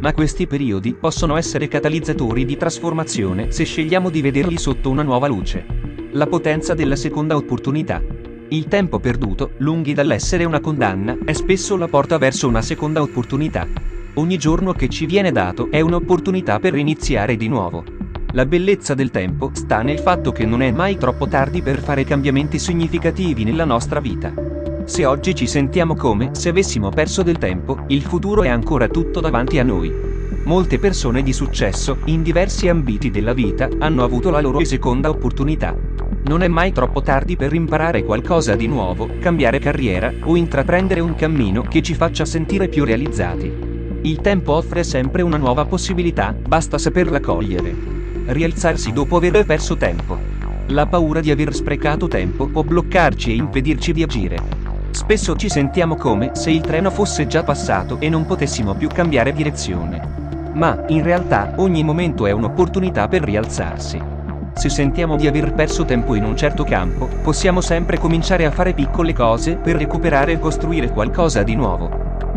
Ma questi periodi possono essere catalizzatori di trasformazione se scegliamo di vederli sotto una nuova luce. La potenza della seconda opportunità. Il tempo perduto, lunghi dall'essere una condanna, è spesso la porta verso una seconda opportunità. Ogni giorno che ci viene dato è un'opportunità per iniziare di nuovo. La bellezza del tempo sta nel fatto che non è mai troppo tardi per fare cambiamenti significativi nella nostra vita. Se oggi ci sentiamo come se avessimo perso del tempo, il futuro è ancora tutto davanti a noi. Molte persone di successo, in diversi ambiti della vita, hanno avuto la loro seconda opportunità. Non è mai troppo tardi per imparare qualcosa di nuovo, cambiare carriera, o intraprendere un cammino che ci faccia sentire più realizzati. Il tempo offre sempre una nuova possibilità, basta saperla cogliere. Rialzarsi dopo aver perso tempo. La paura di aver sprecato tempo può bloccarci e impedirci di agire. Spesso ci sentiamo come se il treno fosse già passato e non potessimo più cambiare direzione. Ma, in realtà, ogni momento è un'opportunità per rialzarsi. Se sentiamo di aver perso tempo in un certo campo, possiamo sempre cominciare a fare piccole cose per recuperare e costruire qualcosa di nuovo.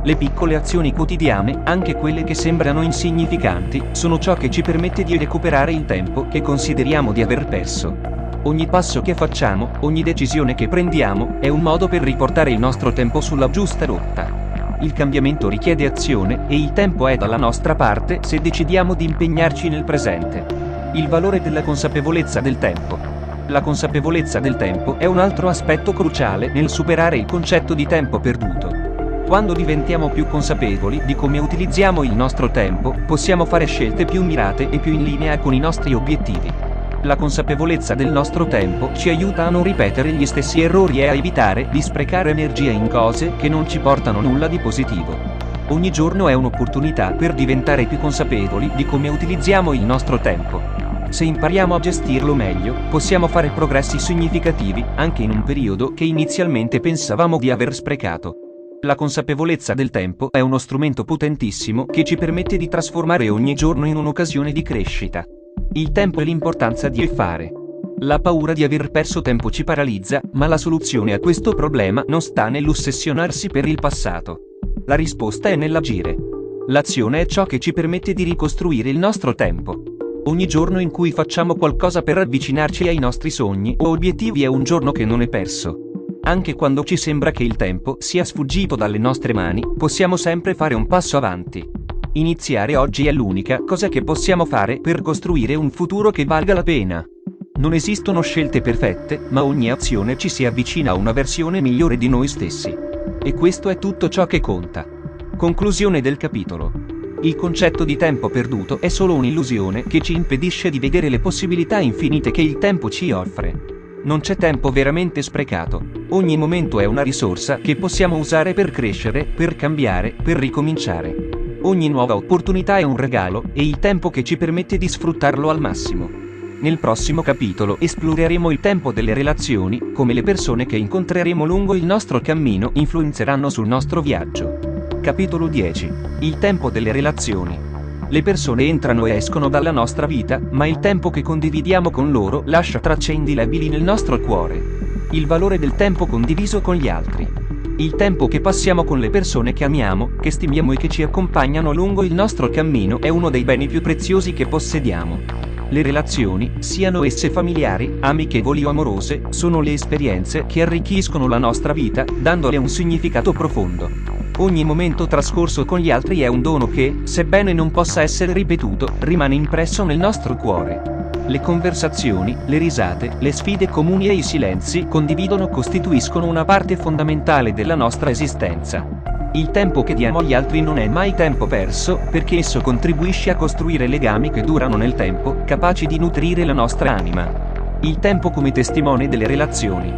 Le piccole azioni quotidiane, anche quelle che sembrano insignificanti, sono ciò che ci permette di recuperare il tempo che consideriamo di aver perso. Ogni passo che facciamo, ogni decisione che prendiamo, è un modo per riportare il nostro tempo sulla giusta rotta. Il cambiamento richiede azione, e il tempo è dalla nostra parte se decidiamo di impegnarci nel presente. Il valore della consapevolezza del tempo. La consapevolezza del tempo è un altro aspetto cruciale nel superare il concetto di tempo perduto. Quando diventiamo più consapevoli di come utilizziamo il nostro tempo, possiamo fare scelte più mirate e più in linea con i nostri obiettivi. La consapevolezza del nostro tempo ci aiuta a non ripetere gli stessi errori e a evitare di sprecare energia in cose che non ci portano nulla di positivo. Ogni giorno è un'opportunità per diventare più consapevoli di come utilizziamo il nostro tempo. Se impariamo a gestirlo meglio, possiamo fare progressi significativi, anche in un periodo che inizialmente pensavamo di aver sprecato. La consapevolezza del tempo è uno strumento potentissimo che ci permette di trasformare ogni giorno in un'occasione di crescita. Il tempo e l'importanza di fare. La paura di aver perso tempo ci paralizza, ma la soluzione a questo problema non sta nell'ossessionarsi per il passato. La risposta è nell'agire. L'azione è ciò che ci permette di ricostruire il nostro tempo. Ogni giorno in cui facciamo qualcosa per avvicinarci ai nostri sogni o obiettivi è un giorno che non è perso. Anche quando ci sembra che il tempo sia sfuggito dalle nostre mani, possiamo sempre fare un passo avanti. Iniziare oggi è l'unica cosa che possiamo fare per costruire un futuro che valga la pena. Non esistono scelte perfette, ma ogni azione ci si avvicina a una versione migliore di noi stessi. E questo è tutto ciò che conta. Conclusione del capitolo. Il concetto di tempo perduto è solo un'illusione che ci impedisce di vedere le possibilità infinite che il tempo ci offre. Non c'è tempo veramente sprecato. Ogni momento è una risorsa che possiamo usare per crescere, per cambiare, per ricominciare. Ogni nuova opportunità è un regalo, e il tempo che ci permette di sfruttarlo al massimo. Nel prossimo capitolo esploreremo il tempo delle relazioni, come le persone che incontreremo lungo il nostro cammino influenzeranno sul nostro viaggio. Capitolo 10. Il tempo delle relazioni. Le persone entrano e escono dalla nostra vita, ma il tempo che condividiamo con loro lascia tracce indelebili nel nostro cuore. Il valore del tempo condiviso con gli altri. Il tempo che passiamo con le persone che amiamo, che stimiamo e che ci accompagnano lungo il nostro cammino è uno dei beni più preziosi che possediamo. Le relazioni, siano esse familiari, amichevoli o amorose, sono le esperienze che arricchiscono la nostra vita, dandole un significato profondo. Ogni momento trascorso con gli altri è un dono che, sebbene non possa essere ripetuto, rimane impresso nel nostro cuore. Le conversazioni, le risate, le sfide comuni e i silenzi condividono costituiscono una parte fondamentale della nostra esistenza. Il tempo che diamo agli altri non è mai tempo perso, perché esso contribuisce a costruire legami che durano nel tempo, capaci di nutrire la nostra anima. Il tempo come testimone delle relazioni.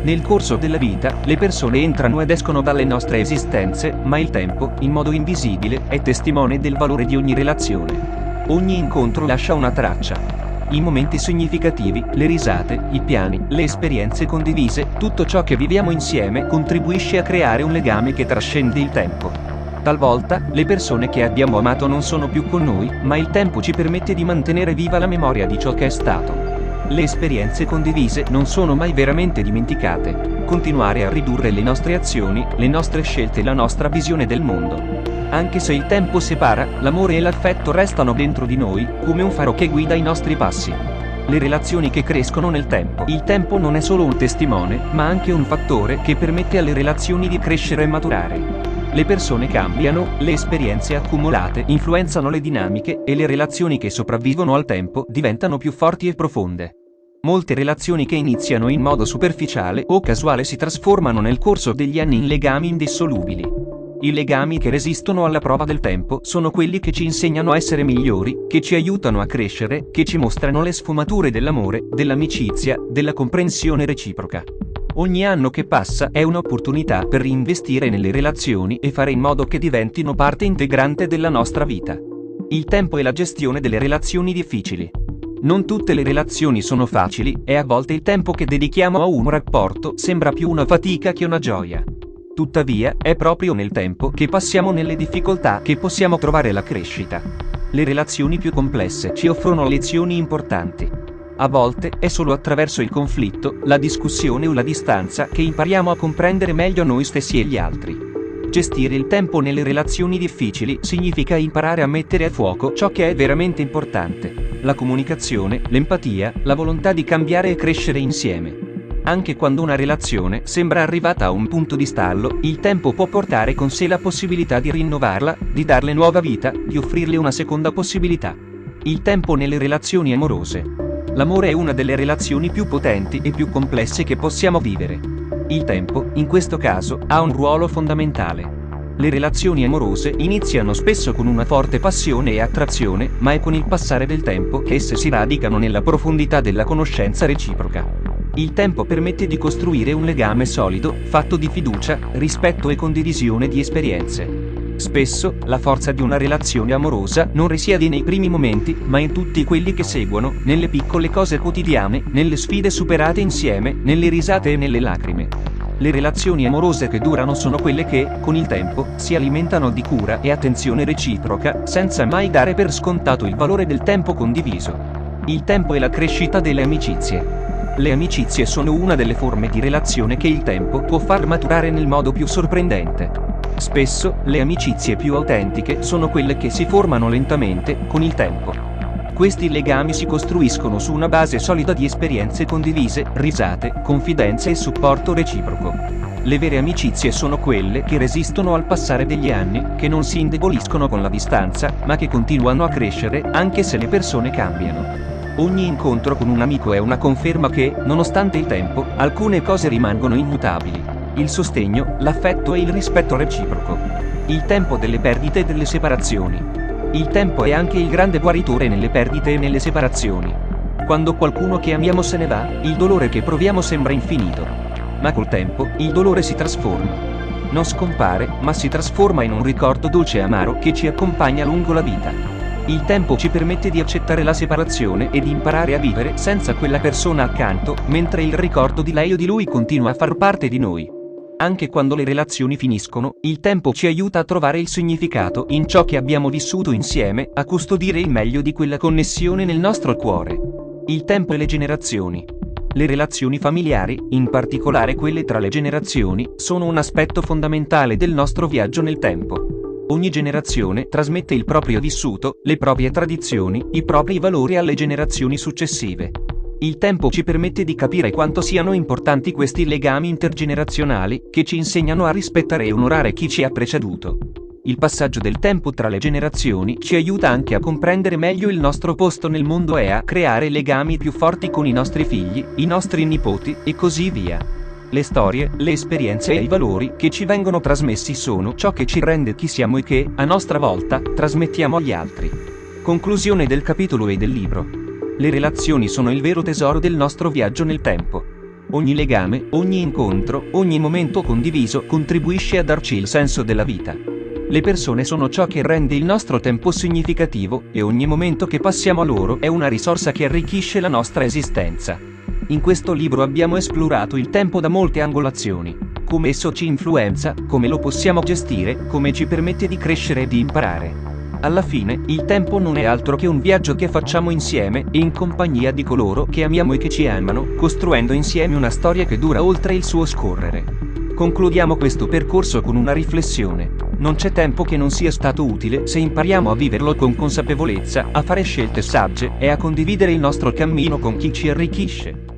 Nel corso della vita, le persone entrano ed escono dalle nostre esistenze, ma il tempo, in modo invisibile, è testimone del valore di ogni relazione. Ogni incontro lascia una traccia. I momenti significativi, le risate, i piani, le esperienze condivise, tutto ciò che viviamo insieme contribuisce a creare un legame che trascende il tempo. Talvolta, le persone che abbiamo amato non sono più con noi, ma il tempo ci permette di mantenere viva la memoria di ciò che è stato. Le esperienze condivise non sono mai veramente dimenticate. Continuare a ridurre le nostre azioni, le nostre scelte e la nostra visione del mondo. Anche se il tempo separa, l'amore e l'affetto restano dentro di noi, come un faro che guida i nostri passi. Le relazioni che crescono nel tempo. Il tempo non è solo un testimone, ma anche un fattore che permette alle relazioni di crescere e maturare. Le persone cambiano, le esperienze accumulate influenzano le dinamiche, e le relazioni che sopravvivono al tempo diventano più forti e profonde. Molte relazioni che iniziano in modo superficiale o casuale si trasformano nel corso degli anni in legami indissolubili. I legami che resistono alla prova del tempo sono quelli che ci insegnano a essere migliori, che ci aiutano a crescere, che ci mostrano le sfumature dell'amore, dell'amicizia, della comprensione reciproca. Ogni anno che passa è un'opportunità per reinvestire nelle relazioni e fare in modo che diventino parte integrante della nostra vita. Il tempo e la gestione delle relazioni difficili. Non tutte le relazioni sono facili, e a volte il tempo che dedichiamo a un rapporto sembra più una fatica che una gioia. Tuttavia, è proprio nel tempo che passiamo nelle difficoltà che possiamo trovare la crescita. Le relazioni più complesse ci offrono lezioni importanti. A volte, è solo attraverso il conflitto, la discussione o la distanza che impariamo a comprendere meglio noi stessi e gli altri. Gestire il tempo nelle relazioni difficili significa imparare a mettere a fuoco ciò che è veramente importante: la comunicazione, l'empatia, la volontà di cambiare e crescere insieme. Anche quando una relazione sembra arrivata a un punto di stallo, il tempo può portare con sé la possibilità di rinnovarla, di darle nuova vita, di offrirle una seconda possibilità. Il tempo nelle relazioni amorose. L'amore è una delle relazioni più potenti e più complesse che possiamo vivere. Il tempo, in questo caso, ha un ruolo fondamentale. Le relazioni amorose iniziano spesso con una forte passione e attrazione, ma è con il passare del tempo che esse si radicano nella profondità della conoscenza reciproca. Il tempo permette di costruire un legame solido, fatto di fiducia, rispetto e condivisione di esperienze. Spesso, la forza di una relazione amorosa non risiede nei primi momenti, ma in tutti quelli che seguono, nelle piccole cose quotidiane, nelle sfide superate insieme, nelle risate e nelle lacrime. Le relazioni amorose che durano sono quelle che, con il tempo, si alimentano di cura e attenzione reciproca, senza mai dare per scontato il valore del tempo condiviso. Il tempo e la crescita delle amicizie. Le amicizie sono una delle forme di relazione che il tempo può far maturare nel modo più sorprendente. Spesso, le amicizie più autentiche sono quelle che si formano lentamente, con il tempo. Questi legami si costruiscono su una base solida di esperienze condivise, risate, confidenze e supporto reciproco. Le vere amicizie sono quelle che resistono al passare degli anni, che non si indeboliscono con la distanza, ma che continuano a crescere, anche se le persone cambiano. Ogni incontro con un amico è una conferma che, nonostante il tempo, alcune cose rimangono immutabili: il sostegno, l'affetto e il rispetto reciproco. Il tempo delle perdite e delle separazioni. Il tempo è anche il grande guaritore nelle perdite e nelle separazioni. Quando qualcuno che amiamo se ne va, il dolore che proviamo sembra infinito. Ma col tempo, il dolore si trasforma. Non scompare, ma si trasforma in un ricordo dolce e amaro che ci accompagna lungo la vita. Il tempo ci permette di accettare la separazione e di imparare a vivere senza quella persona accanto, mentre il ricordo di lei o di lui continua a far parte di noi. Anche quando le relazioni finiscono, il tempo ci aiuta a trovare il significato in ciò che abbiamo vissuto insieme, a custodire il meglio di quella connessione nel nostro cuore. Il tempo e le generazioni. Le relazioni familiari, in particolare quelle tra le generazioni, sono un aspetto fondamentale del nostro viaggio nel tempo. Ogni generazione trasmette il proprio vissuto, le proprie tradizioni, i propri valori alle generazioni successive. Il tempo ci permette di capire quanto siano importanti questi legami intergenerazionali, che ci insegnano a rispettare e onorare chi ci ha preceduto. Il passaggio del tempo tra le generazioni ci aiuta anche a comprendere meglio il nostro posto nel mondo e a creare legami più forti con i nostri figli, i nostri nipoti, e così via. Le storie, le esperienze e i valori che ci vengono trasmessi sono ciò che ci rende chi siamo e che, a nostra volta, trasmettiamo agli altri. Conclusione del capitolo e del libro. Le relazioni sono il vero tesoro del nostro viaggio nel tempo. Ogni legame, ogni incontro, ogni momento condiviso contribuisce a darci il senso della vita. Le persone sono ciò che rende il nostro tempo significativo, e ogni momento che passiamo a loro è una risorsa che arricchisce la nostra esistenza. In questo libro abbiamo esplorato il tempo da molte angolazioni: come esso ci influenza, come lo possiamo gestire, come ci permette di crescere e di imparare. Alla fine, il tempo non è altro che un viaggio che facciamo insieme, e in compagnia di coloro che amiamo e che ci amano, costruendo insieme una storia che dura oltre il suo scorrere. Concludiamo questo percorso con una riflessione: non c'è tempo che non sia stato utile se impariamo a viverlo con consapevolezza, a fare scelte sagge, e a condividere il nostro cammino con chi ci arricchisce.